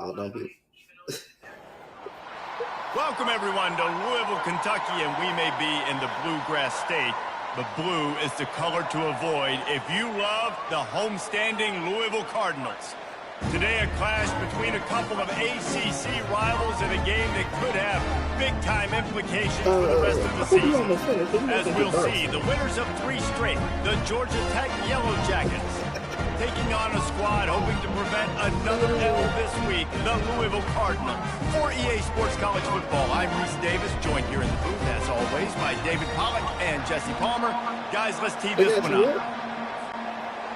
Oh, don't be. Welcome, everyone, to Louisville, Kentucky, and we may be in the Bluegrass State, but blue is the color to avoid if you love the homestanding Louisville Cardinals. Today, a clash between a couple of ACC rivals in a game that could have big-time implications for the rest of the season. As we'll see, the winners of 3 straight, the Georgia Tech Yellow Jackets, taking on a squad hoping to prevent another L this week, the Louisville Cardinals. For EA Sports College Football, I'm Reese Davis, joined here in the booth, as always, by David Pollack and Jesse Palmer. Guys, let's tee this one up.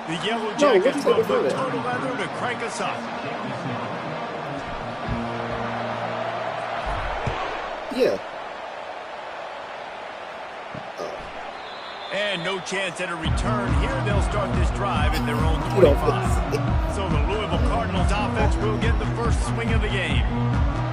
The Yellow Jackets will put total leather to crank us up. Yeah. And no chance at a return here. They'll start this drive at their own 25. So the Louisville Cardinals offense will get the first swing of the game.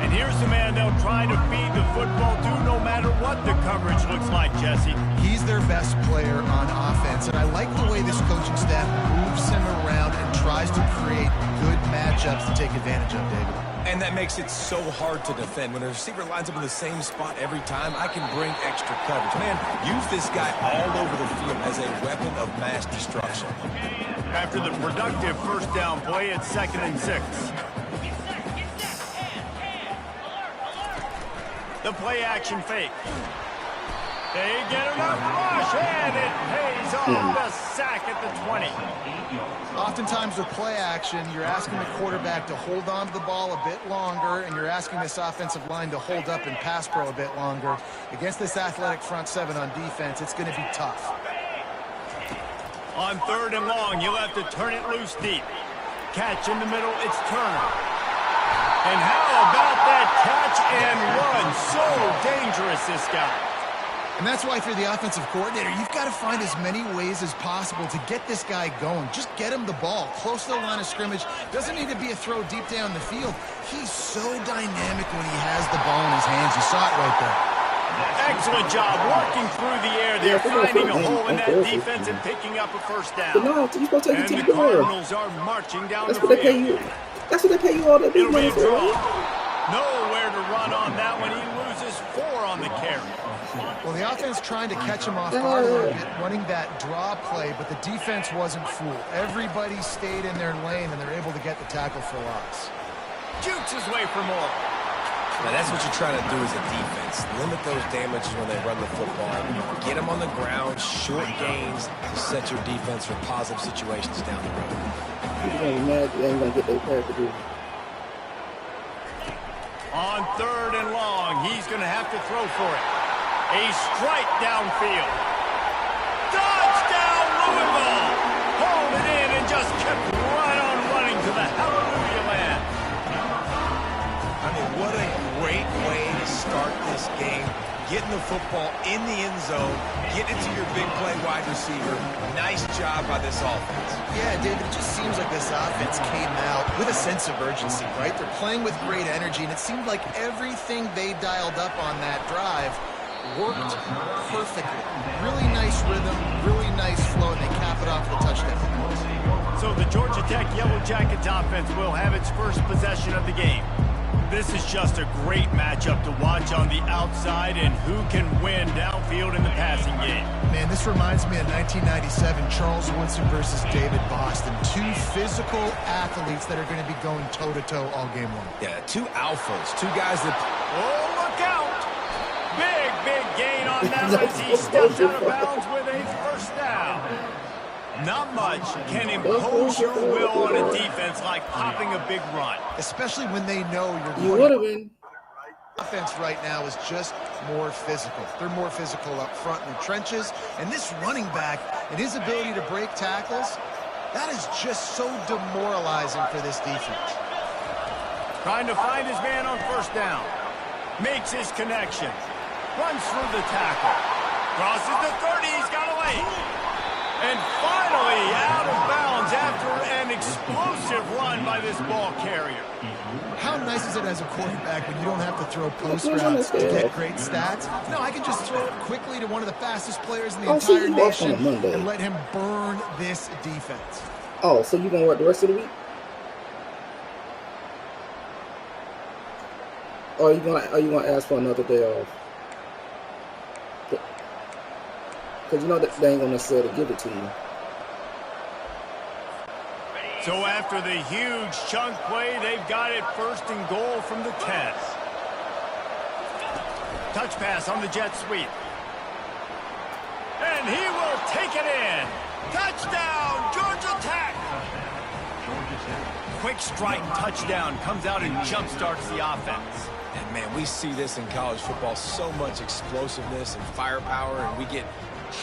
And here's the man they'll try to feed the football to no matter what the coverage looks like, Jesse. He's their best player on offense, and I like the way this coaching staff moves him around and tries to create good matchups to take advantage of, David. And that makes it so hard to defend. When a receiver lines up in the same spot every time, I can bring extra coverage. Man, use this guy all over the field as a weapon of mass destruction. After the productive first down play, it's 2nd and 6. The play action fake. They get enough rush, and it pays off the sack at the 20. Oftentimes with play action, you're asking the quarterback to hold on to the ball a bit longer, and you're asking this offensive line to hold up and pass pro a bit longer. Against this athletic front 7 on defense, it's going to be tough. On 3rd and long, you'll have to turn it loose deep. Catch in the middle, it's Turner. And how about that catch and run? So dangerous, this guy. And that's why if you're the offensive coordinator, you've got to find as many ways as possible to get this guy going. Just get him the ball close to the line of scrimmage. Doesn't need to be a throw deep down the field. He's so dynamic when he has the ball in his hands. You saw it right there. Excellent job working through the air. They're finding a hole in that defense and picking up a first down. No, you're supposed to take and it the to Cardinals are marching down That's the what they pay field. you. That's what they pay you all that big It'll be money a for. draw. Nowhere to run on that one. He loses 4 on the carry. Well, the offense trying to catch him off guard a little bit, running that draw play, but the defense wasn't fooled. Everybody stayed in their lane, and they're able to get the tackle for loss. Jukes his way for more. Now, that's what you're trying to do as a defense. Limit those damages when they run the football. Get them on the ground, short gains to set your defense for positive situations down the road. You're going to be mad they ain't going to get their pair to do. On 3rd and long, he's going to have to throw for it. A strike downfield. Touchdown, Louisville! Hauled it in and just kept right on running to the hallelujah land. I mean, what a great way to start this game. Getting the football in the end zone, getting it to your big play wide receiver. Nice job by this offense. Yeah, David, it just seems like this offense came out with a sense of urgency, right? They're playing with great energy, and it seemed like everything they dialed up on that drive worked perfectly. Really nice rhythm, really nice flow, and they cap it off with a touchdown. So the Georgia Tech Yellow Jackets offense will have its first possession of the game. This is just a great matchup to watch on the outside and who can win downfield in the passing game. Man, this reminds me of 1997, Charles Woodson versus David Boston. 2 physical athletes that are going to be going toe-to-toe all game long. Yeah, 2 alphas, 2 guys that... Oh, look out! Big gain on that as he steps out of bounds with a first down. Not much can impose your will on a defense like popping a big run. Especially when they know You would have been. Offense right now is just more physical. They're more physical up front in the trenches. And this running back and his ability to break tackles, that is just so demoralizing for this defense. Trying to find his man on first down. Makes his connection. Runs through the tackle. Crosses the 30. He's got a lane. And finally out of bounds after an explosive run by this ball carrier. How nice is it as a quarterback when you don't have to throw post routes to get great stats? No, I can just throw it quickly to one of the fastest players in the entire nation and let him burn this defense. Oh, so you going to work the rest of the week? Or are you gonna ask for another day off? Because you know that they ain't gonna necessarily give it to you. So after the huge chunk play, they've got it 1st and goal from the 10. Touch pass on the jet sweep. And he will take it in. Touchdown, Georgia Tech. Quick strike touchdown comes out and jumpstarts the offense. And, man, we see this in college football, so much explosiveness and firepower, and we get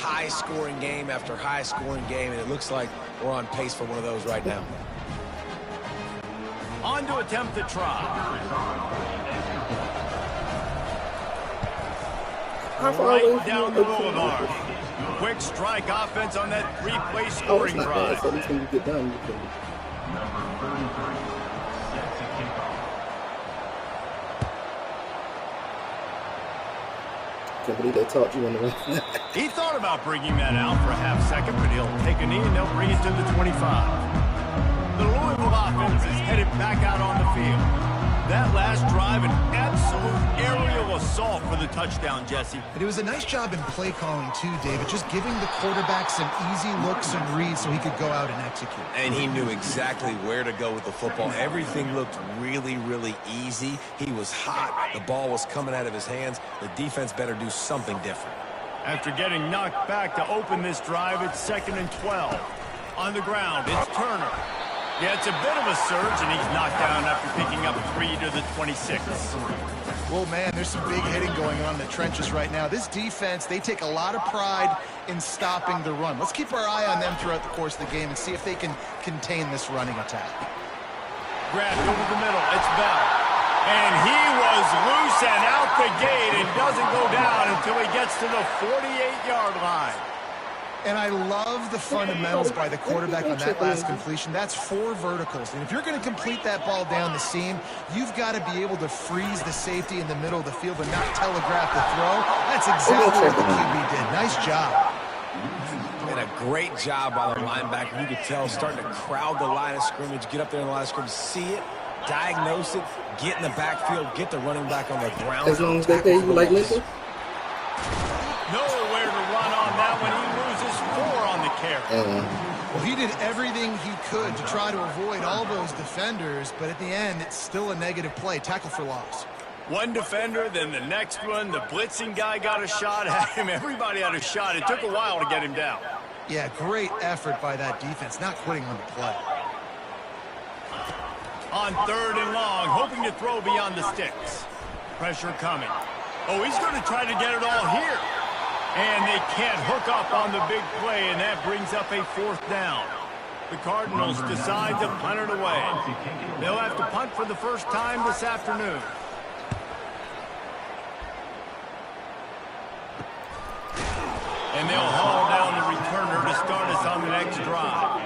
high-scoring game after high-scoring game, and it looks like we're on pace for one of those right now. On to attempt the try. Right down the boulevard. Quick strike offense on that 3-play scoring drive. So at least when you get done, you can. Can't believe they taught you in the way. He thought about bringing that out for a half second, but he'll take a knee and they'll bring it to the 25. The Louisville offense is headed back out on the field. That last drive, an absolute aerial assault for the touchdown, Jesse. And it was a nice job in play calling too, David, just giving the quarterback some easy looks and reads so he could go out and execute. And he knew exactly where to go with the football. Everything looked really, really easy. He was hot. The ball was coming out of his hands. The defense better do something different. After getting knocked back to open this drive, it's 2nd and 12. On the ground, it's Turner. Yeah, it's a bit of a surge, and he's knocked down after picking up 3 to the 26. Well, man, there's some big hitting going on in the trenches right now. This defense, they take a lot of pride in stopping the run. Let's keep our eye on them throughout the course of the game and see if they can contain this running attack. Grabbed over the middle. It's Bell. And he was loose and out the gate and doesn't go down until he gets to the 48-yard line. And I love the fundamentals by the quarterback on that last completion. That's 4 verticals. And if you're going to complete that ball down the seam, you've got to be able to freeze the safety in the middle of the field and not telegraph the throw. That's exactly what the QB did. Nice job. And a great job by the linebacker. You could tell starting to crowd the line of scrimmage, get up there in the line of scrimmage, see it, diagnose it, get in the backfield, get the running back on the ground. As long as they pay you like Lincoln? Nowhere to run on that one. He loses 4 on the carry. Well, he did everything he could to try to avoid all those defenders, but at the end, it's still a negative play. Tackle for loss. One defender, then the next one. The blitzing guy got a shot at him. Everybody had a shot. It took a while to get him down. Yeah, great effort by that defense, not quitting on the play. On 3rd and long, hoping to throw beyond the sticks. Pressure coming. Oh, he's going to try to get it all here. And they can't hook up on the big play, and that brings up a 4th down. The Cardinals decide to punt it away. They'll have to punt for the first time this afternoon. And they'll haul down the returner to start us on the next drive.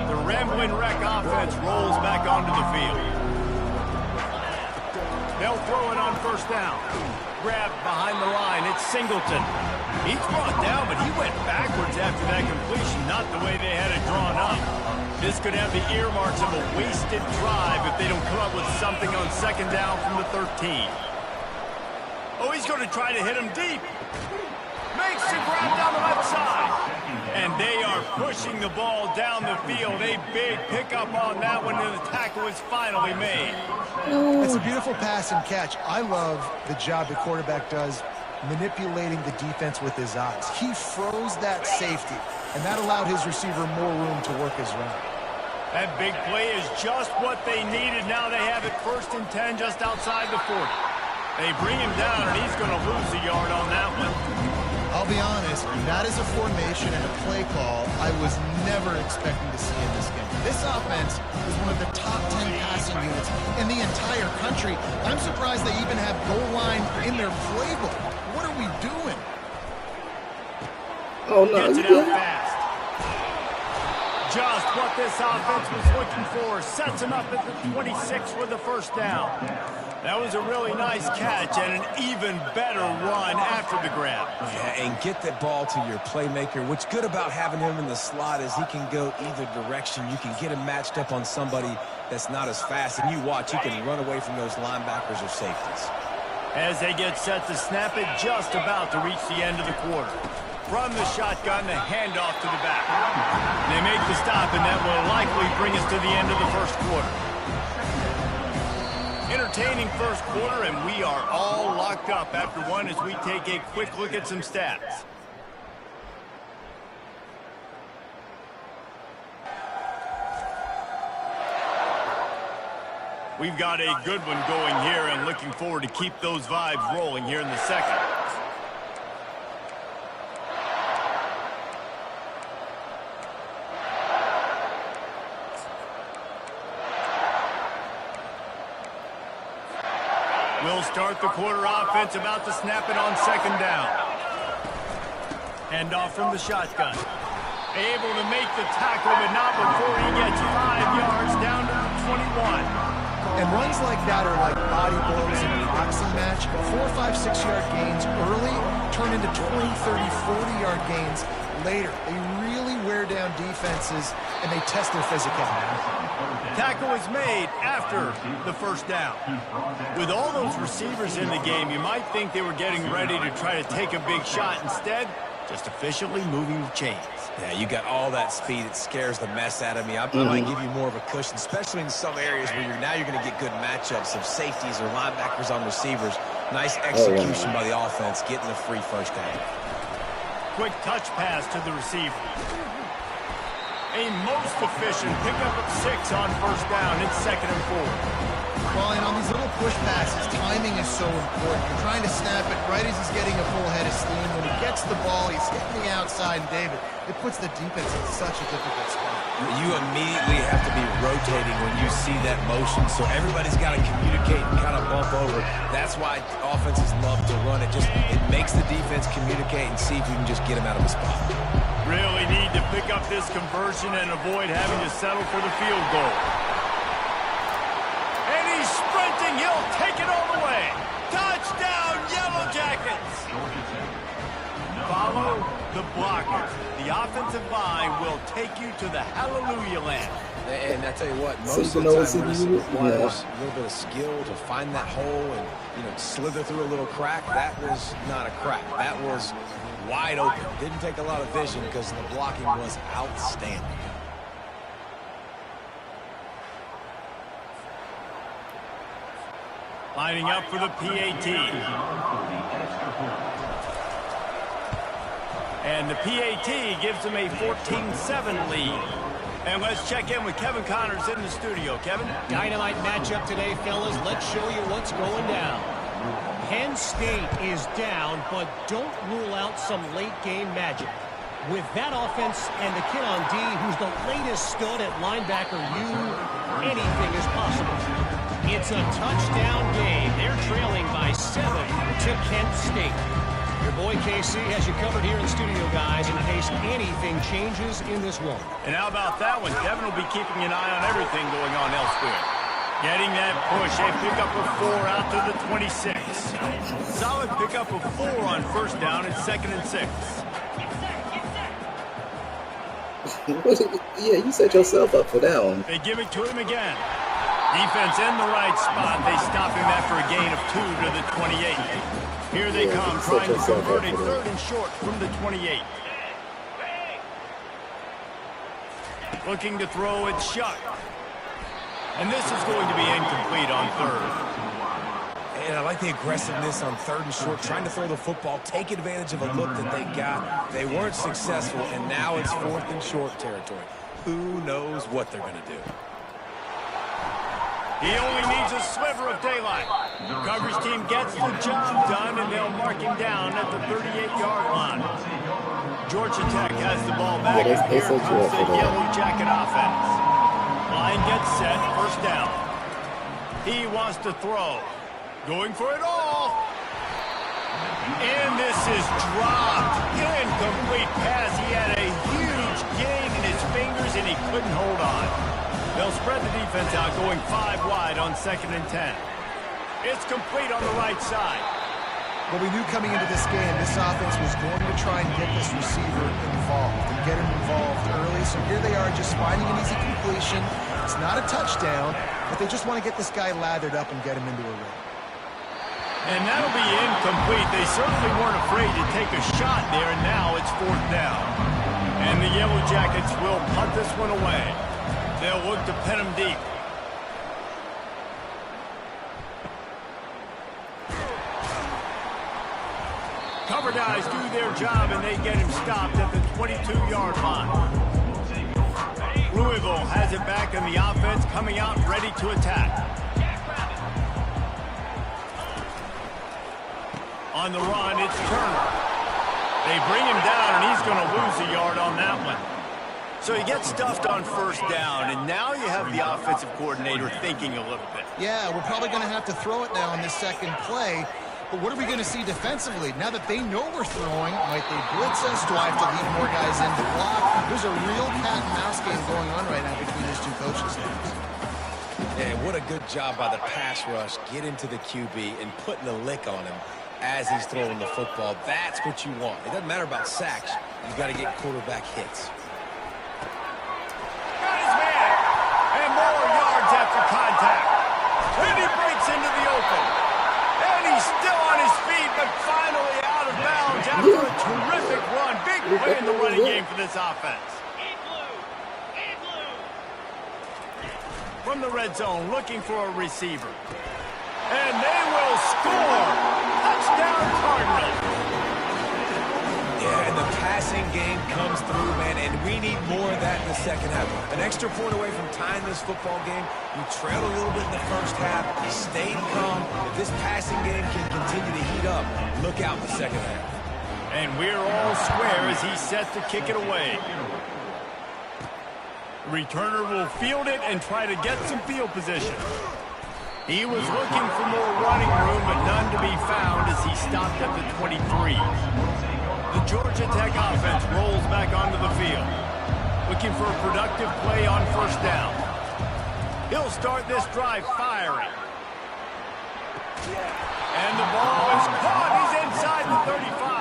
The Rambling Wreck offense rolls back onto the field. They'll throw it on 1st down. Grabbed behind the line. It's Singleton. He's brought down, but he went backwards after that completion, not the way they had it drawn up. This could have the earmarks of a wasted drive if they don't come up with something on 2nd down from the 13. Oh, he's going to try to hit him deep. Makes the grab down the left side. And they are pushing the ball down the field. A big pickup on that one, and the tackle is finally made. It's a beautiful pass and catch. I love the job the quarterback does manipulating the defense with his eyes. He froze that safety, and that allowed his receiver more room to work his route. That big play is just what they needed. Now they have it 1st and 10 just outside the 40. They bring him down, and he's going to lose a yard on that one. I'll be honest, that is a formation and a play call I was never expecting to see in this game. This offense is one of the top 10 passing units in the entire country. I'm surprised they even have goal line in their playbook. What are we doing? Oh, no. Gets it out fast. Just what this offense was looking for. Sets him up at the 26 for the first down. That was a really nice catch and an even better run after the grab. Yeah, and get that ball to your playmaker. What's good about having him in the slot is he can go either direction. You can get him matched up on somebody that's not as fast, and you watch, he can run away from those linebackers or safeties. As they get set to snap it, just about to reach the end of the quarter. From the shotgun, the handoff to the back. They make the stop, and that will likely bring us to the end of the first quarter. Entertaining first quarter, and we are all locked up after one as we take a quick look at some stats. We've got a good one going here and looking forward to keep those vibes rolling here in the second. We'll start the quarter offense, about to snap it on second down. Hand off from the shotgun. Able to make the tackle, but not before he gets 5 yards down to the 21. And runs like that are like body blows in a boxing match. 4, 5, 6-yard gains early turn into 20, 30, 40-yard gains later. They really wear down defenses, and they test their physicality. Tackle was made after the first down. With all those receivers in the game, you might think they were getting ready to try to take a big shot. Instead, just efficiently moving the chains. Yeah, you got all that speed. It scares the mess out of me. I might give you more of a cushion, especially in some areas where you're going to get good matchups of safeties or linebackers on receivers. Nice execution by the offense, getting the free first down. Quick touch pass to the receiver. A most efficient pickup of 6 on first down. It's 2nd and 4. Well, and on these little push passes, timing is so important. You're trying to snap it right as he's getting a full head of steam. When he gets the ball, he's hitting the outside, and David, it puts the defense in such a difficult spot. You immediately have to be rotating when you see that motion, so everybody's got to communicate and kind of bump over. That's why offenses love to run it. It makes the defense communicate and see if you can just get him out of the spot. Really need to pick up this conversion and avoid having to settle for the field goal. And he's sprinting. He'll take it all the way. Touchdown, Yellow Jackets. Follow the blocker. The offensive line will take you to the hallelujah land. And I tell you what, most of the time it requires a little bit of skill to find that hole and slither through a little crack. That was not a crack. That was wide open. Didn't take a lot of vision because the blocking was outstanding. Lining up for the PAT. And the PAT gives them a 14-7 lead. And let's check in with Kevin Connors in the studio. Kevin? Dynamite matchup today, fellas. Let's show you what's going down. Penn State is down, but don't rule out some late-game magic. With that offense and the kid on D, who's the latest stud at linebacker, anything is possible. It's a touchdown game. They're trailing by 7 to Kent State. Your boy KC has you covered here in the studio, guys, in case anything changes in this one. And how about that one? Kevin will be keeping an eye on everything going on elsewhere. Getting that push, a pickup of 4 out to the 26. Solid pickup of 4 on first down. It's 2nd and 6. Yeah, you set yourself up for that one. They give it to him again. Defense in the right spot. They stop him after a gain of 2 to the 28. Here they come, trying to convert a 3rd and short from the 28. Looking to throw it shut. And this is going to be incomplete on 3rd. And I like the aggressiveness on 3rd and short, trying to throw the football, take advantage of a look that they got. They weren't successful, and now it's 4th and short territory. Who knows what they're going to do? He only needs a sliver of daylight. Coverage team gets the job done, and they'll mark him down at the 38-yard line. Georgia Tech has the ball back, and here comes the Yellow Jacket offense. Line gets set, first down. He wants to throw. Going for it all. And this is dropped. Incomplete pass. He had a huge gain in his fingers. and he couldn't hold on. They'll spread the defense out, going 5 wide on 2nd and 10. It's complete on the right side. Well, we knew coming into this game, this offense was going to try and get this receiver involved and get him involved early. So here they are just finding an easy completion. It's not a touchdown, but they just want to get this guy lathered up and get him into a run. And that'll be incomplete. They certainly weren't afraid to take a shot there, and now it's 4th down. And the Yellow Jackets will punt this one away. They'll look to pin him deep. Cover guys do their job, and they get him stopped at the 22-yard line. Louisville has it back in the offense, coming out ready to attack. On the run, it's Turner. They bring him down, and he's going to lose a yard on that one. So he gets stuffed on 1st down, and now you have the offensive coordinator thinking a little bit. Yeah, we're probably going to have to throw it now on this second play. But what are we going to see defensively? Now that they know we're throwing, might they blitz us? Do I have to leave more guys in to block? There's a real cat and mouse game going on right now between these two coaching staffs. Yeah, what a good job by the pass rush. Get into the QB and putting a lick on him as he's throwing the football. That's what you want. It doesn't matter about sacks. You've got to get quarterback hits. Got his man. And more yards after contact. And he breaks into the open. And he's still on his feet, but finally out of bounds after a terrific run. Big play in the running game for this offense. From the red zone, looking for a receiver. And they will score. Touchdown, Cardinals. Yeah, and the passing game comes through, man, and we need more of that in the second half. An extra point away from tying this football game. We trailed a little bit in the first half, stayed calm. If this passing game can continue to heat up, look out in the second half. And we're all square as he's set to kick it away. The returner will field it and try to get some field position. He was looking for more running room, but none to be found as he stopped at the 23. The Georgia Tech offense rolls back onto the field, looking for a productive play on 1st down. He'll start this drive firing. And the ball is caught. He's inside the 35.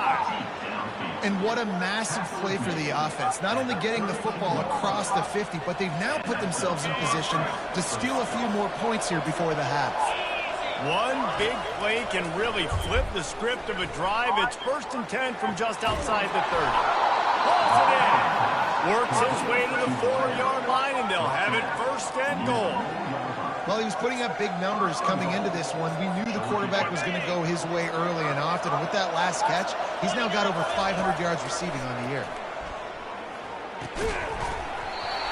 And what a massive play for the offense. Not only getting the football across the 50, but they've now put themselves in position to steal a few more points here before the half. One big play can really flip the script of a drive. It's 1st and 10 from just outside the 30. Pulls it in. Works his way to the 4-yard line, and they'll have it 1st and goal. Well, he was putting up big numbers coming into this one. We knew the quarterback was going to go his way early and often. And with that last catch, he's now got over 500 yards receiving on the year.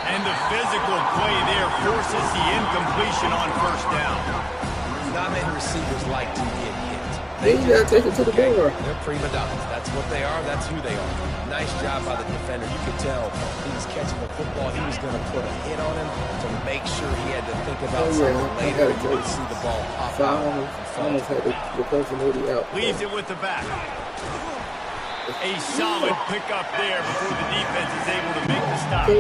And the physical play there forces the incompletion on 1st down. Not many receivers like to get hit. Then you gotta take it to the door. They're prima donnas. That's what they are. That's who they are. Nice job by the defender. You could tell he was catching the football. He was going to put a hit on him to make sure he had to think about something later. You would see the ball pop out. Almost had the personality out. Leaves it with the back. A solid pickup there before the defense is able to make the stop.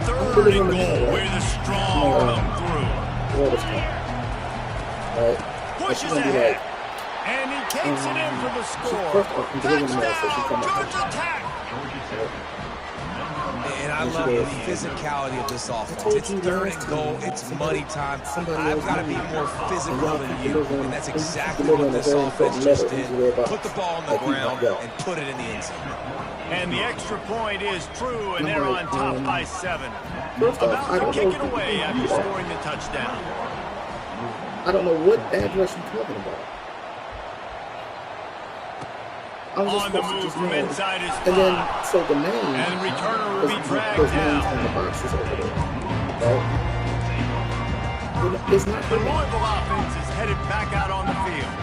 3rd and goal where the strong come through. Pushes ahead. And he takes it in for the score. Touchdown, Georgia Tech. And I love the physicality of this offense. It's 3rd and goal. It's money time. I've got to be more physical than you. And that's exactly what this offense just did. Put the ball on the ground and put it in the end zone. And the extra point is true, and they're on top by 7. About to kick it away after scoring the touchdown. I don't know what address you're talking about. On the move from inside his spot. And then, so the name. And the returner will be dragged down. On the boxes over there. Right? It's not the Louisville offense is headed back out on the field.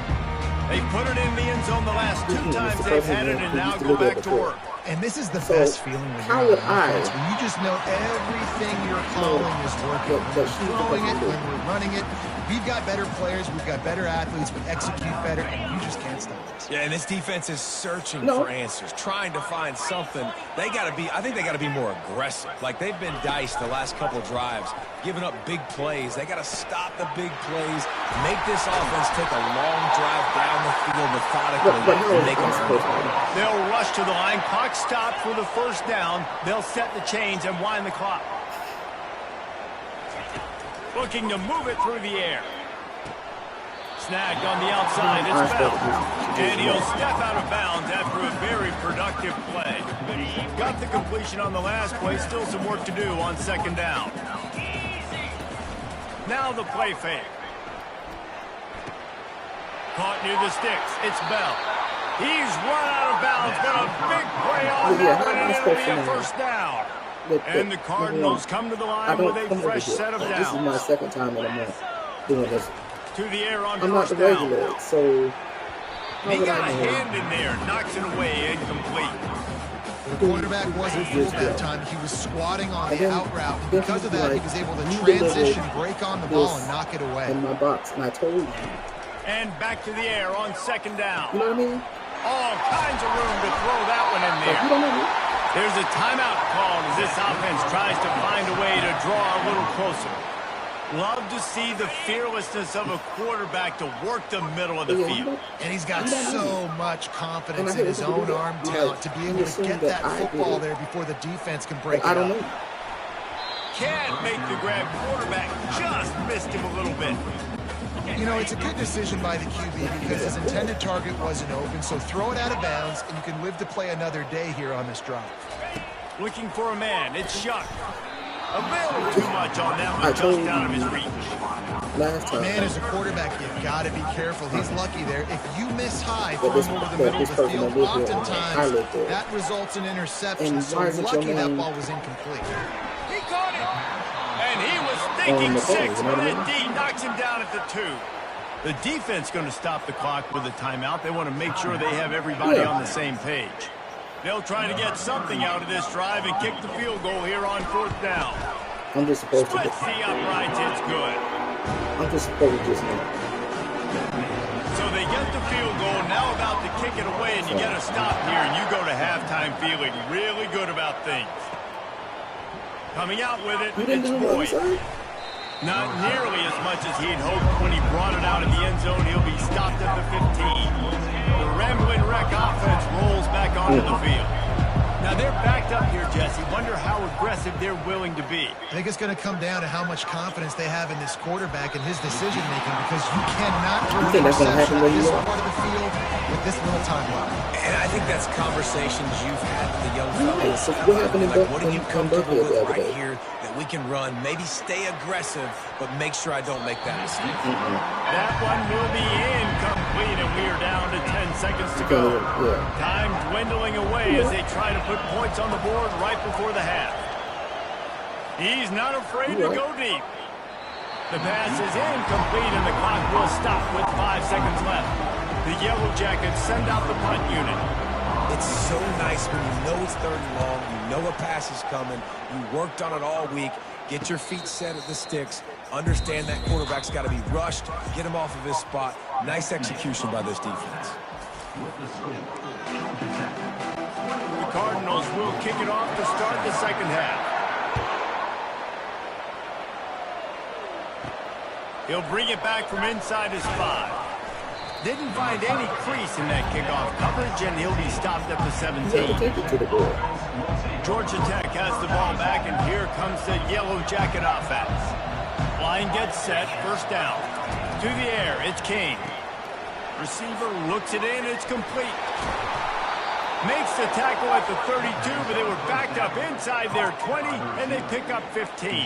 They put it in the end zone the last 2 times they've had it, and now go back to work. And this is the best feeling when you're on offense, when you just know everything you're calling is working. When we're throwing it, when we're running it, we've got better players, we've got better athletes, we execute better, and you just can't stop us. Yeah, and this defense is searching for answers, trying to find something. I think they got to be more aggressive. Like, they've been diced the last couple of drives, giving up big plays. They got to stop the big plays, make this offense take a long drive down the field methodically, and make them They'll rush to the line. Clock stopped for the first down. They'll set the chains and wind the clock. Looking to move it through the air. Snagged on the outside. It's fouled. And he'll step out of bounds after a very productive play. Got the completion on the last play. Still some work to do on second down. Now the play fake. Caught near the sticks. It's Bell. He's run out of bounds, but a big play on that one, and it'll be a first down. And the Cardinals come to the line with a fresh set of downs. This is my second time in a month doing this. To the air on I'm not first the down. regular, so He got a hand in there, knocks it away, incomplete. The quarterback wasn't fooled that time. He was squatting on the out route. Because of that, he was able to transition, break on the ball, and knock it away. In my box, and I told you. And back to the air on second down. You know what I mean? All kinds of room to throw that one in Like, you there. don't know me. There's a timeout called as this offense tries to find a way to draw a little closer. Love to see the fearlessness of a quarterback to work the middle of the field. And he's got so much confidence in his own arm talent to be able to get that football there before the defense can break it up. I don't know. Can't make the grab. Quarterback just missed him a little bit. You know, it's a good decision by the QB because his intended target wasn't open, so throw it out of bounds, and you can live to play another day here on this drive. Looking for a man. It's Shuck. A little too much on that one, just out of his reach. Last time. Man, as a quarterback, you've got to be careful. He's lucky there. If you miss high throwing over the middle of the field, oftentimes that results in interception. So lucky that ball was incomplete. He caught it. And he was thinking 6 when that D knocks him down at the 2. The defense going to stop the clock with a timeout. They want to make sure they have everybody on the same page. They'll try to get something out of this drive and kick the field goal here on fourth down. I'm just supposed to. Splits the uprights. It's good. I'm just supposed to just know. So they get the field goal. Now about to kick it away, and you get a stop here, and you go to halftime feeling really good about things. Coming out with it, it's Boyd. Not nearly as much as he'd hoped when he brought it out of the end zone. He'll be stopped at the 15. The Rambling Wreck offense rolls back onto the field. Now they're backed up here, Jesse. Wonder how aggressive they're willing to be. I think it's going to come down to how much confidence they have in this quarterback and his decision-making, because you cannot throw an interception on this part of the field with this little timeline. And I think that's conversations you've had with the young fellas. So what happened in Like, what are you comfortable with the other right day? here that we can run? Maybe stay aggressive, but make sure I don't make that mistake. That one will be incomplete, and we are down to 10 seconds to go. Time dwindling away as they try to put points on the board right before the half. He's not afraid to go deep. The pass is incomplete, and the clock will stop with 5 seconds left. The Yellow Jackets send out the punt unit. It's so nice when you know it's third and long, you know a pass is coming, you worked on it all week, get your feet set at the sticks, understand that quarterback's got to be rushed, get him off of his spot. Nice execution by this defense. The Cardinals will kick it off to start the second half. He'll bring it back from inside his 5. Didn't find any crease in that kickoff coverage, and he'll be stopped at the 17. Take it to the board. Georgia Tech has the ball back, and here comes the Yellow Jacket offense. Line gets set, first down. To the air, it's King. Receiver looks it in, it's complete. Makes the tackle at the 32, but they were backed up inside their 20, and they pick up 15.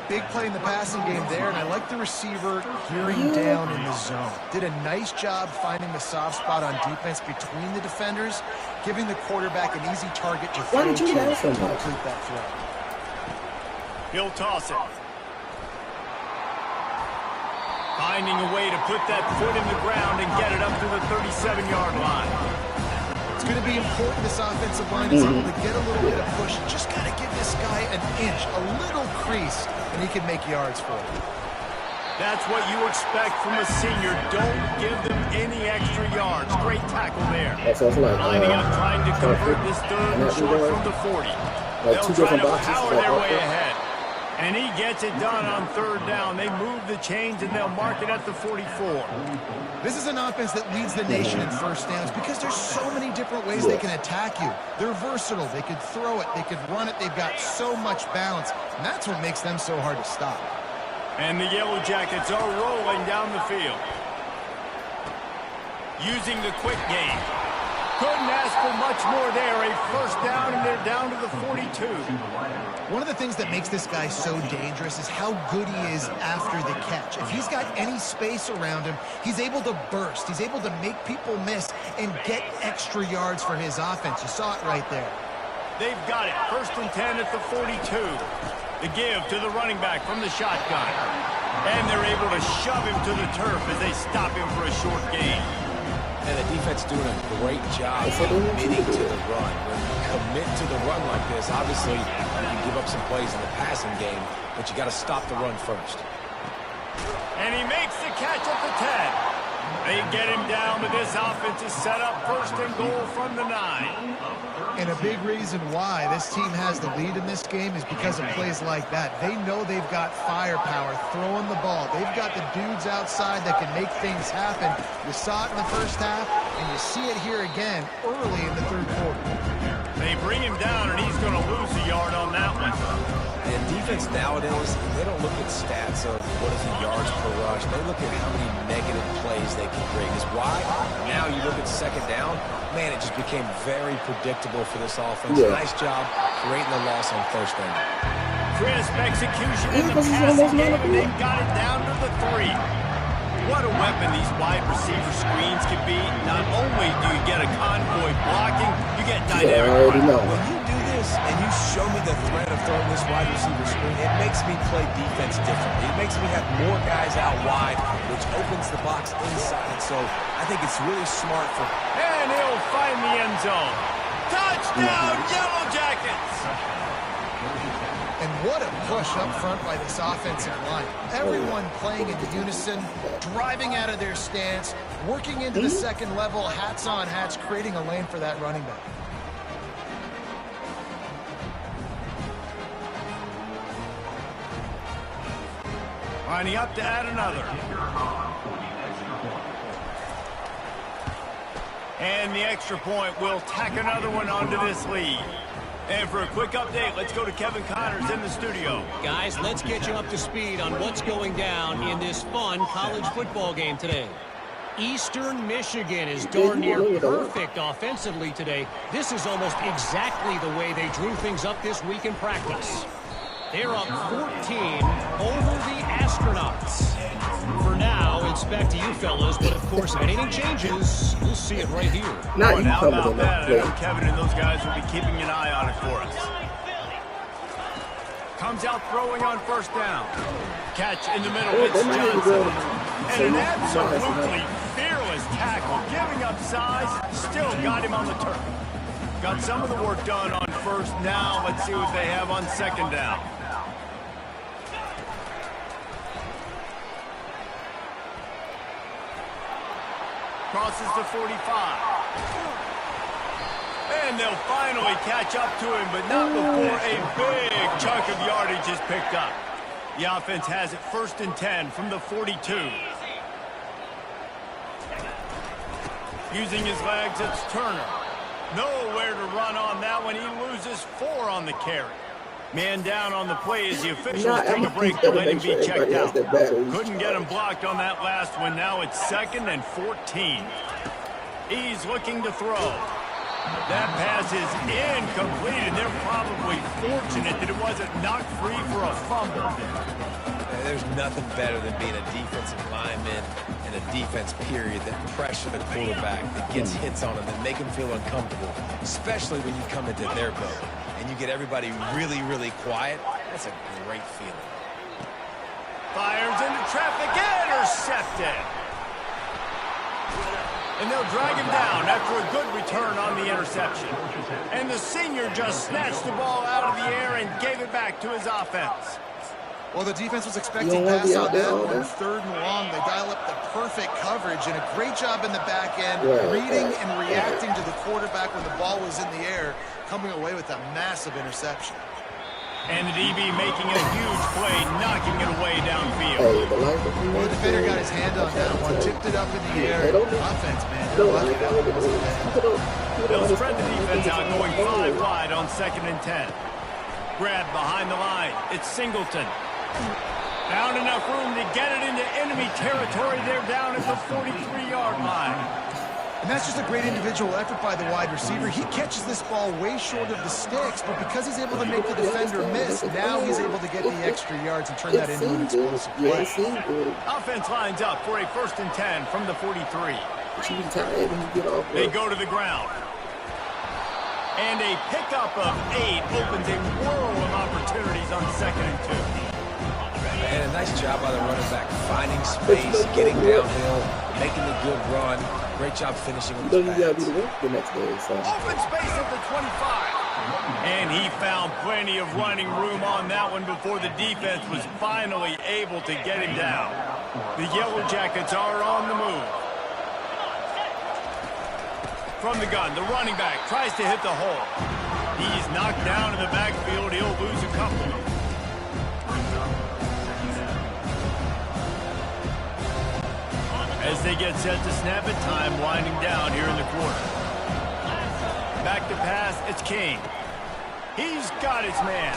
Big play in the passing game there, and I like the receiver gearing down in the zone. Did a nice job finding the soft spot on defense between the defenders, giving the quarterback an easy target to throw to complete that throw. He'll toss it. Finding a way to put that foot in the ground and get it up to the 37-yard line. It's going to be important this offensive line is able to get a little bit of push. Just got to give this guy an inch, a little crease, and he can make yards for it. That's what you expect from a senior. Don't give them any extra yards. Great tackle there. Lining up, trying to convert this third and short from the 40. They'll try to power their way ahead. And he gets it done on third down. They move the chains, and they'll mark it at the 44. This is an offense that leads the nation in first downs because there's so many different ways they can attack you. They're versatile. They could throw it. They could run it. They've got so much balance, and that's what makes them so hard to stop. And the Yellow Jackets are rolling down the field. Using the quick game. Couldn't ask for much more there. A first down, and they're down to the 42. One of the things that makes this guy so dangerous is how good he is after the catch. If he's got any space around him, he's able to burst. He's able to make people miss and get extra yards for his offense. You saw it right there. They've got it. First and 10 at the 42. The give to the running back from the shotgun. And they're able to shove him to the turf as they stop him for a short gain. And the defense doing a great job committing to the run. When you commit to the run like this, obviously you can give up some plays in the passing game, but you got to stop the run first. And he makes the catch at the 10. They get him down, but this offense is set up first and goal from the 9. And a big reason why this team has the lead in this game is because of plays like that. They know they've got firepower throwing the ball. They've got the dudes outside that can make things happen. You saw it in the first half, and you see it here again early in the third quarter. They bring him down, and he's going to lose a yard on that one. And defense nowadays, they don't look at stats of what is the yards per rush. They look at how many negative plays they can create. Because why? Now you look at second down, man, it just became very predictable for this offense. Nice job creating the loss on first down. Crisp execution in the passing game, and they've got it down to the 3. What a weapon these wide receiver screens can be. Not only do you get a convoy blocking, you get dynamic. When you do this and you show me the threat of throwing this wide receiver screen, it makes me play defense differently. It makes me have more guys out wide, which opens the box inside. So I think it's really smart for... And he'll find the end zone. Touchdown, Yellow Jackets! And what a push up front by this offensive line. Everyone playing in unison, driving out of their stance, working into the second level, hats on hats, creating a lane for that running back. Lining up to add another. And the extra point will tack another one onto this lead. And for a quick update, let's go to Kevin Connors in the studio. Guys, let's get you up to speed on what's going down in this fun college football game today. Eastern Michigan is darn near perfect offensively today. This is almost exactly the way they drew things up this week in practice. They're up 14 over the Astronauts. For now, it's back to you fellas, but of course, if anything changes, we'll see it right here. Not you how about coming that? I in know Kevin and those guys will be keeping an eye on it for us. Comes out throwing on first down. Catch in the middle, it's Johnson. And an absolutely fearless tackle, giving up size, still got him on the turf. Got some of the work done on first. Now let's see what they have on second down. Crosses the 45. And they'll finally catch up to him, but not before a big chunk of yardage is picked up. The offense has it first and 10 from the 42. Using his legs, it's Turner. Nowhere to run on that one. He loses 4 on the carry. Man down on the play as the officials take a break to let him be checked out. Couldn't get him blocked on that last one. Now it's 2nd and 14. He's looking to throw. That pass is incomplete, and they're probably fortunate that it wasn't knocked free for a fumble. There's nothing better than being a defensive lineman and a defense period that pressure the quarterback, that gets hits on him, that make him feel uncomfortable, especially when you come into their boat and you get everybody really, really quiet. That's a great feeling. Fires into traffic, intercepted. And they'll drag him down after a good return on the interception. And the senior just snatched the ball out of the air and gave it back to his offense. Well, the defense was expecting pass on that one. 3rd and long. They dial up the perfect coverage and a great job in the back end, reading and reacting to the quarterback when the ball was in the air, coming away with a massive interception. And the DB making a huge play, knocking it away downfield. Well, the defender got his hand on that one, tipped it up in the air. Offense, man, they're lucky that one wasn't bad. They'll spread the defense out, going 5 wide on 2nd and 10. Grab behind the line. It's Singleton. Found enough room to get it into enemy territory. They're down at the 43-yard line. And that's just a great individual effort by the wide receiver. He catches this ball way short of the sticks, but because he's able to make the defender miss, now he's able to get the extra yards and turn that into an explosive play. Offense lines up for a 1st and 10 from the 43. They go to the ground. And a pickup of 8 opens a world of opportunities on 2nd and 2. And a nice job by the running back, finding space, getting downhill, making a good run. Great job finishing with the pass. Open space at the 25. And he found plenty of running room on that one before the defense was finally able to get him down. The Yellow Jackets are on the move. From the gun, the running back tries to hit the hole. He's knocked down in the backfield. He'll lose a couple. As they get set to snap it, time winding down here in the quarter. Back to pass, it's King. He's got his man.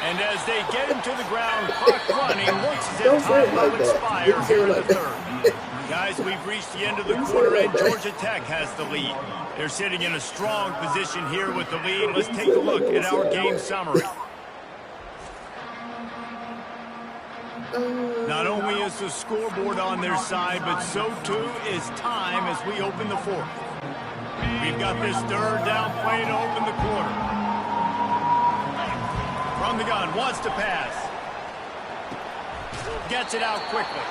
And as they get him to the ground, clock running, looks as if time will expire here in the 3rd. Guys, we've reached the end of the quarter, and Georgia Tech has the lead. They're sitting in a strong position here with the lead. Let's take a look at our game summary. Not only is the scoreboard on their side, but so too is time as we open the 4th. We've got this 3rd down play to open the quarter. From the gun, wants to pass. Gets it out quickly.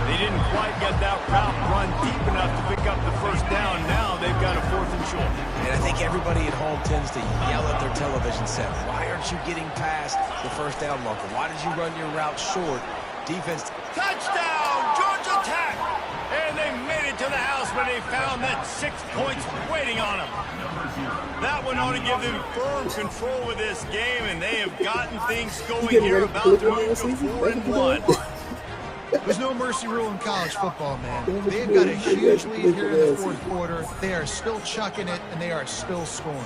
They didn't quite get that route run deep enough to pick up the 1st down. Now they've got a 4th and short. And I think everybody at home tends to yell at their television set, why aren't you getting past the 1st down marker? Why did you run your route short? Defense. Touchdown, Georgia Tech! And they made it to the house where they found that 6 points waiting on them. That one ought to give them firm control of this game, and they have gotten things going here, about to move to 4-1. There's no mercy rule in college football, man. They've got a huge lead here in the 4th quarter. They are still chucking it, and they are still scoring.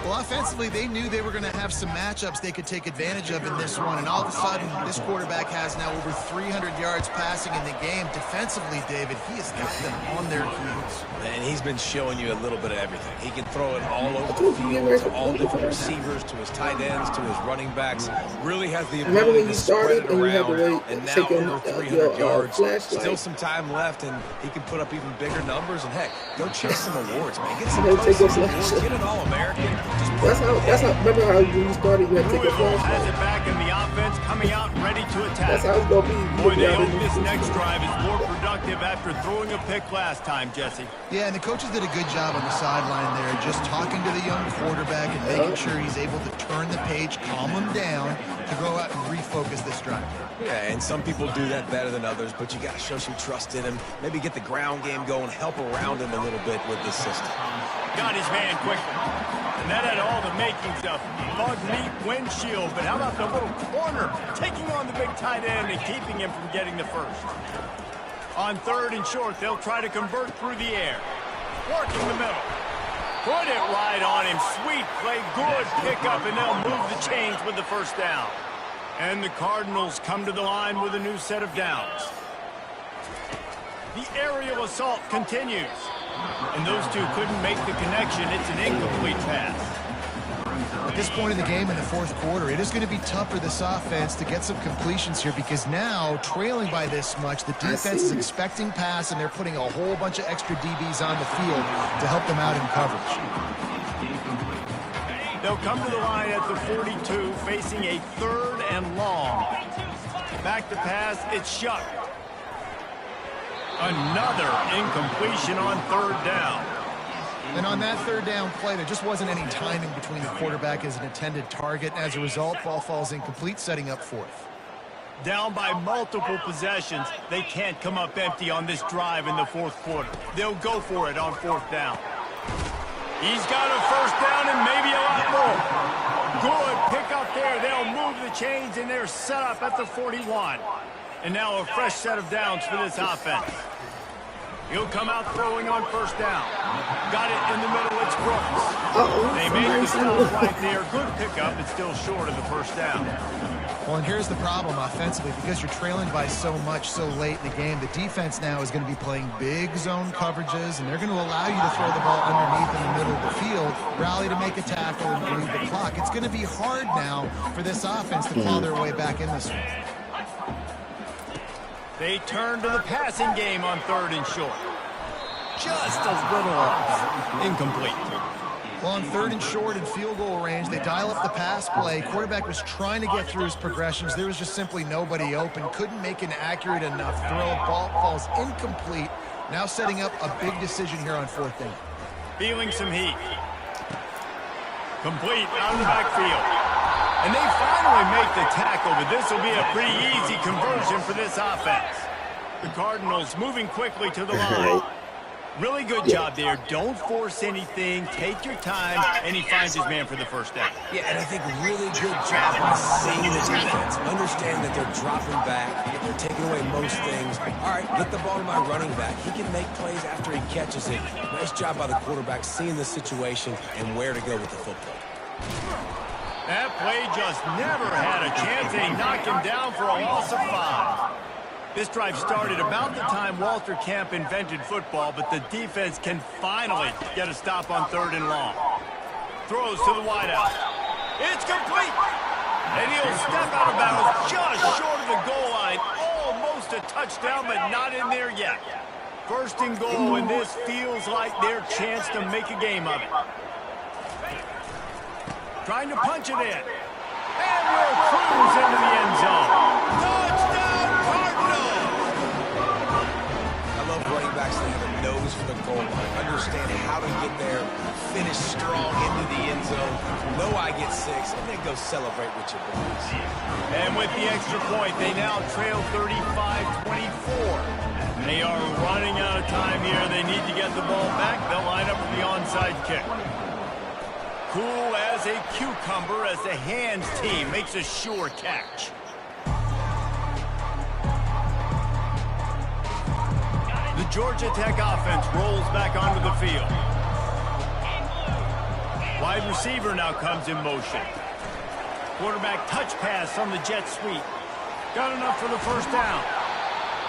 Well, offensively, they knew they were going to have some matchups they could take advantage of in this one, and all of a sudden, this quarterback has now over 300 yards passing in the game. Defensively, David, he has got them on their heels. And he's been showing you a little bit of everything. He can throw it all over the field to all different receivers, to his tight ends, to his running backs. Really has the ability to spread it around, and now over 300 yards. Still some time left, and he can put up even bigger numbers. And heck, go chase some awards, man. Get some postseason awards. Get an All-American. That's how. Remember how when you started, you had to take a Louisville flash. has it back in the offense, coming out ready to attack. That's how it's gonna be. Boy, they hope this next drive is more productive after throwing a pick last time, Jesse. Yeah, and the coaches did a good job on the sideline there, just talking to the young quarterback and making sure he's able to turn the page, calm him down, to go out and refocus this drive. Yeah, and some people do that better than others, but you got to show some trust in him. Maybe get the ground game going, help around him a little bit with this system. Got his man quickly. And that had all the makings of bug meat windshield. But how about the little corner taking on the big tight end and keeping him from getting the 1st? On 3rd and short, they'll try to convert through the air. Working the middle. Put it right on him. Sweet play. Good pickup, and they'll move the chains with the 1st down. And the Cardinals come to the line with a new set of downs. The aerial assault continues. And those two couldn't make the connection. It's an incomplete pass. At this point in the game in the 4th quarter, it is going to be tough for this offense to get some completions here because now, trailing by this much, the defense is expecting pass, and they're putting a whole bunch of extra DBs on the field to help them out in coverage. They'll come to the line at the 42, facing a 3rd and long. Back to pass, it's Shuck. Another incompletion on third down. And on that third down play, there just wasn't any timing between the quarterback as an intended target. And as a result, ball falls incomplete, setting up fourth. Down by multiple possessions, they can't come up empty on this drive in the fourth quarter. They'll go for it on fourth down. He's got a first down and maybe a lot more. Good pick up there. They'll move the chains, and they're set up at the 41. And now a fresh set of downs for this offense. He'll come out throwing on first down. Got it in the middle. It's Brooks. They make the stop right there. Good pickup, but still short of the first down. Well, and here's the problem offensively. Because you're trailing by so much so late in the game, the defense now is going to be playing big zone coverages, and they're going to allow you to throw the ball underneath in the middle of the field, rally to make a tackle, and bleed the clock. It's going to be hard now for this offense to claw their way back in this one. They turn to the passing game on third and short. Just a little off. Incomplete. Well, on third and short and field goal range, they dial up the pass play. Quarterback was trying to get through his progressions. There was just simply nobody open. Couldn't make an accurate enough throw. Ball falls incomplete. Now setting up a big decision here on fourth down. Feeling some heat. Complete out of the backfield. And they finally make the tackle, but this will be a pretty easy conversion for this offense. The Cardinals moving quickly to the line. Really good job there. Don't force anything. Take your time, and he finds his man for the first down. Yeah, and I think really good job by seeing the defense. Understand that they're dropping back. They're taking away most things. All right, get the ball to my running back. He can make plays after he catches it. Nice job by the quarterback seeing the situation and where to go with the football. That play just never had a chance, and he knocked him down for a loss of 5. This drive started about the time Walter Camp invented football, but the defense can finally get a stop on third and long. Throws to the wideout. It's complete! And he'll step out of bounds just short of the goal line. Almost a touchdown, but not in there yet. First and goal, and this feels like their chance to make a game of it. Trying to punch it in. And will cruise into the end zone. Touchdown, Cardinals! I love running backs that have a nose for the goal line. Understand how to get there, finish strong into the end zone. Know I get 6, and then go celebrate with your boys. And with the extra point, they now trail 35-24. They are running out of time here. They need to get the ball back. They'll line up for the onside kick. Cool as a cucumber as the hands team makes a sure catch. The Georgia Tech offense rolls back onto the field. Wide receiver now comes in motion. Quarterback touch pass on the jet sweep. Got enough for the first down.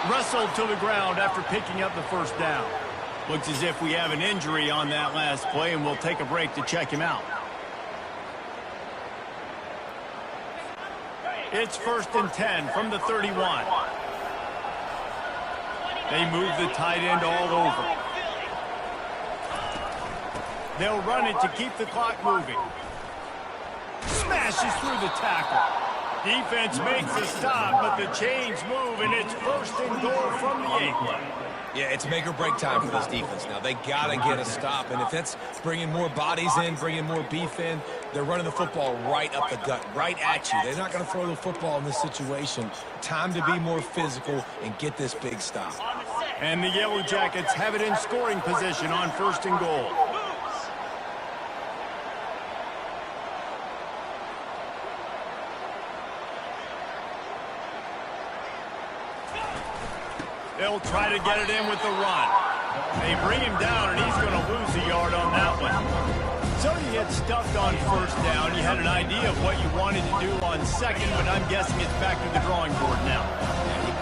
Wrestled to the ground after picking up the first down. Looks as if we have an injury on that last play, and we'll take a break to check him out. It's 1st and 10 from the 31. They move the tight end all over. They'll run it to keep the clock moving. Smashes through the tackle. Defense makes a stop, but the chains move, and it's 1st and goal from the 8. Yeah, it's make or break time for this defense now. They got to get a stop, and if that's bringing more bodies in, bringing more beef in, they're running the football right up the gut, right at you. They're not going to throw the football in this situation. Time to be more physical and get this big stop. And the Yellow Jackets have it in scoring position on 1st and goal. They'll try to get it in with the run. They bring him down, and he's going to lose a yard on that one. So you get stuffed on first down. You had an idea of what you wanted to do on second, but I'm guessing it's back to the drawing board now.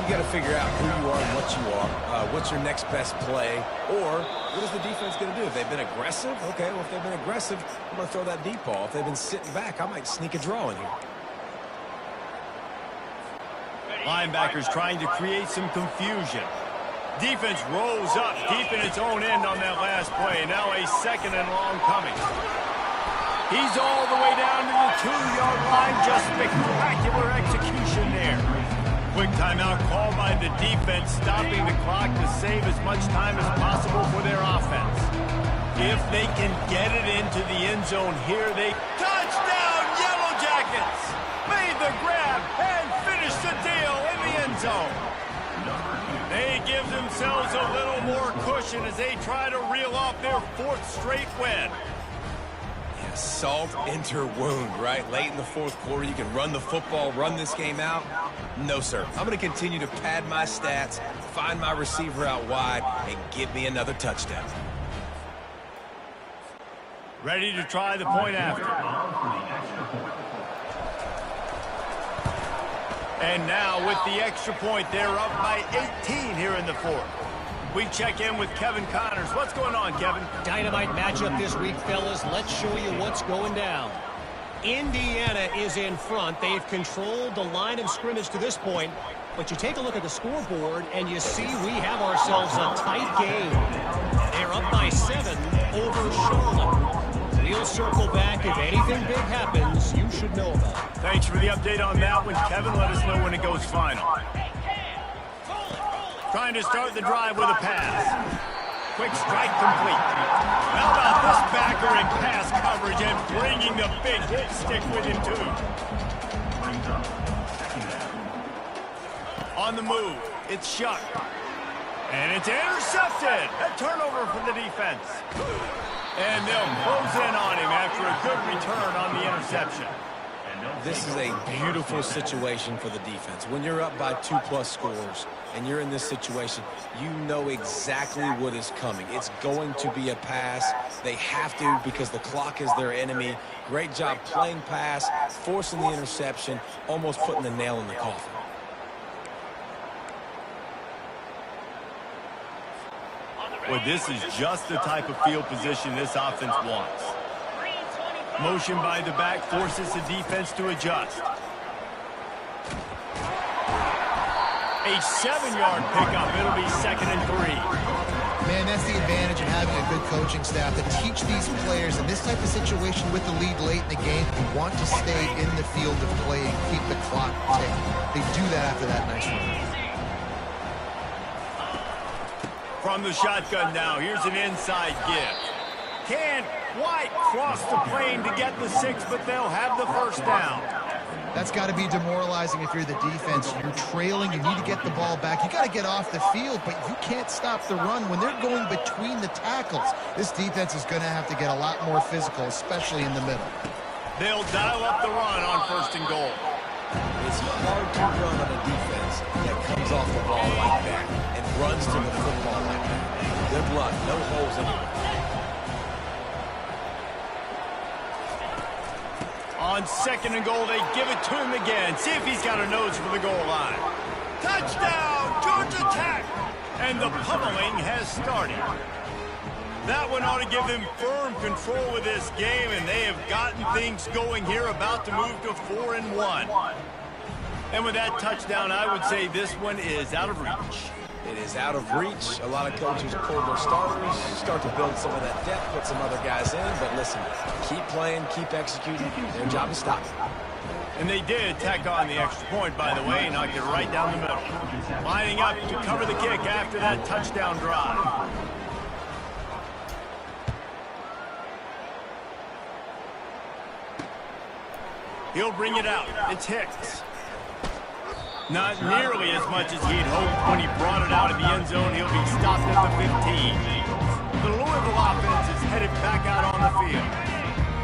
You got to figure out who you are and what you are. What's your next best play? Or what is the defense going to do? If they've been aggressive, okay, well, if they've been aggressive, I'm going to throw that deep ball. If they've been sitting back, I might sneak a draw in here. Linebackers trying to create some confusion. Defense rolls up deep in its own end on that last play. Now a 2nd and long coming. He's all the way down to the 2-yard line. Just spectacular execution there. Quick timeout called by the defense, stopping the clock to save as much time as possible for their offense. If they can get it into the end zone here, touchdown, Yellow Jackets! Made the grab and finished the deal in the end zone. They give themselves a little more cushion as they try to reel off their 4th straight win. Yeah, salt enter wound, right? Late in the 4th quarter, you can run the football, run this game out. No, sir. I'm going to continue to pad my stats, find my receiver out wide, and give me another touchdown. Ready to try the point after. And now with the extra point, they're up by 18 here in the 4th. We check in with Kevin Connors. What's going on, Kevin? Dynamite matchup this week, fellas. Let's show you what's going down. Indiana is in front. They've controlled the line of scrimmage to this point. But you take a look at the scoreboard, and you see we have ourselves a tight game. They're up by 7 over Charlotte. We'll circle back. If anything big happens, you should know about it. Thanks for the update on that one, Kevin. Let us know when it goes final. Trying to start the drive with a pass. Quick strike complete. How about this backer in pass coverage and bringing the big hit stick with him, too. On the move, it's Shuck. And it's intercepted. A turnover for the defense. And they'll close in on him after a good return on the interception. This is a beautiful situation for the defense. When you're up by 2+ scores and you're in this situation, you know exactly what is coming. It's going to be a pass. They have to because the clock is their enemy. Great job playing pass, forcing the interception, almost putting the nail in the coffin. Well, this is just the type of field position this offense wants. Motion by the back forces the defense to adjust. A 7-yard pickup. It'll be 2nd and 3. Man, that's the advantage of having a good coaching staff to teach these players in this type of situation with the lead late in the game. You want to stay in the field of play and keep the clock ticking. They do that after that nice run. From the shotgun now, here's an inside give. Can't quite cross the plane to get the 6, but they'll have the first down. That's got to be demoralizing if you're the defense. You're trailing, you need to get the ball back. You got to get off the field, but you can't stop the run when they're going between the tackles. This defense is going to have to get a lot more physical, especially in the middle. They'll dial up the run on 1st and goal. It's hard to run on a defense that comes off the ball like that and runs to the football like that. Good luck. No holes anywhere. On 2nd and goal, they give it to him again. See if he's got a nose for the goal line. Touchdown, Georgia Tech! And the pummeling has started. That one ought to give them firm control of this game, and they have gotten things going here, about to move to 4-1. And with that touchdown, I would say this one is out of reach. It is out of reach. A lot of coaches pull their starters, start to build some of that depth, put some other guys in. But listen, keep playing, keep executing. Their job is stopping. And they did tack on the extra point, by the way, knocked it right down the middle. Lining up to cover the kick after that touchdown drive. He'll bring it out. It's Hicks. Not nearly as much as he'd hoped when he brought it out of the end zone. He'll be stopped at the 15. The Louisville offense is headed back out on the field.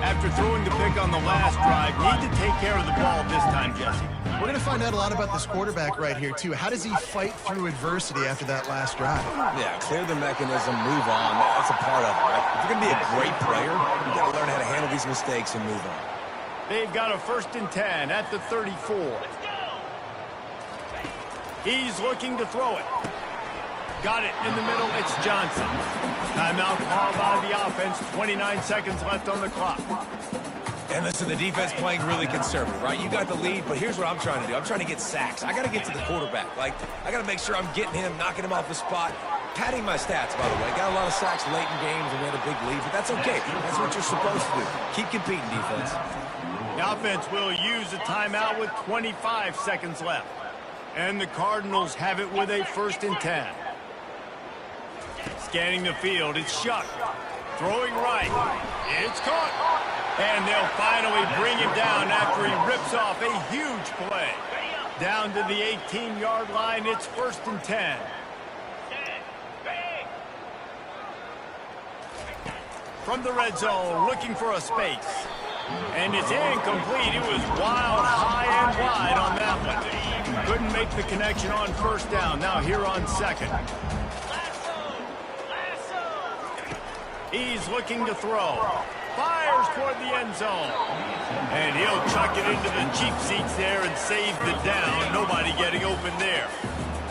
After throwing the pick on the last drive, need to take care of the ball this time, Jesse. We're going to find out a lot about this quarterback right here, too. How does he fight through adversity after that last drive? Yeah, clear the mechanism, move on. That's a part of it, right? If you're going to be a great player, you've got to learn how to handle these mistakes and move on. They've got a 1st and 10 at the 34. He's looking to throw it. Got it in the middle. It's Johnson. Timeout called by the offense. 29 seconds left on the clock. And listen, the defense playing really conservative, right? You got the lead, but here's what I'm trying to do. I'm trying to get sacks. I got to get to the quarterback. Like, I got to make sure I'm getting him, knocking him off the spot. Padding my stats, by the way. Got a lot of sacks late in games and we had a big lead, but that's okay. That's what you're supposed to do. Keep competing, defense. The offense will use a timeout with 25 seconds left. And the Cardinals have it with a 1st and 10. Scanning the field, it's Shuck. Throwing right. It's caught. And they'll finally bring him down after he rips off a huge play. Down to the 18-yard line, it's 1st and 10. From the red zone, looking for a space. And it's incomplete. It was wild, high and wide on that one. Couldn't make the connection on 1st down. Now here on 2nd. He's looking to throw. Fires toward the end zone. And he'll chuck it into the cheap seats there and save the down. Nobody getting open there.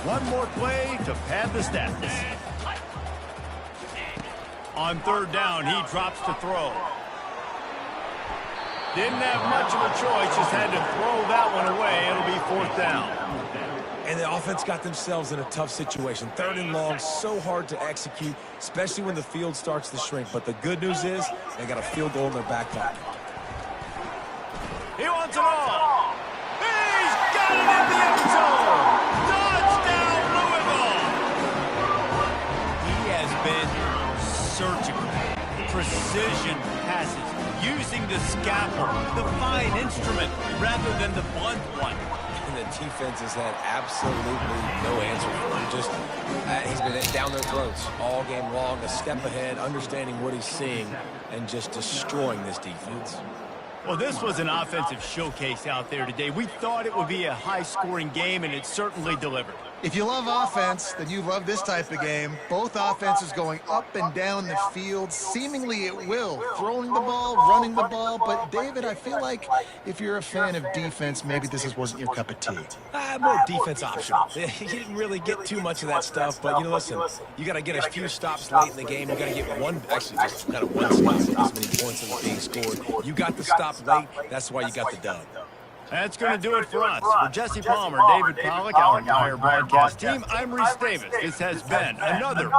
One more play to pad the stats. On 3rd down, he drops to throw. Didn't have much of a choice, just had to throw that one away. It'll be 4th down. And the offense got themselves in a tough situation. 3rd and long, so hard to execute, especially when the field starts to shrink. But the good news is they got a field goal in their back pocket. He wants it all. He's got it in the end zone. Touchdown, Louisville. He has been surgical. Precision passes. Using the scalpel, the fine instrument, rather than the blunt one. And the defense has had absolutely no answer for him. Just, he's been down their throats all game long, a step ahead, understanding what he's seeing, and just destroying this defense. Well, this was an offensive showcase out there today. We thought it would be a high-scoring game, and it certainly delivered. If you love offense, then you love this type of game. Both offenses going up and down the field, seemingly at will. Throwing the ball, running the ball. But, David, I feel like if you're a fan of defense, maybe this wasn't your cup of tea. More defense optional. He didn't really get too much of that stuff. But, listen, you got to get a few stops late in the game. You got to get one, actually just kind of one stop, as many points as being scored. You got the stop late. That's why you got the dub. That's going to do it for us. For Jesse Palmer, David Pollack, our entire broadcast team, I'm Reese Davis. This has been another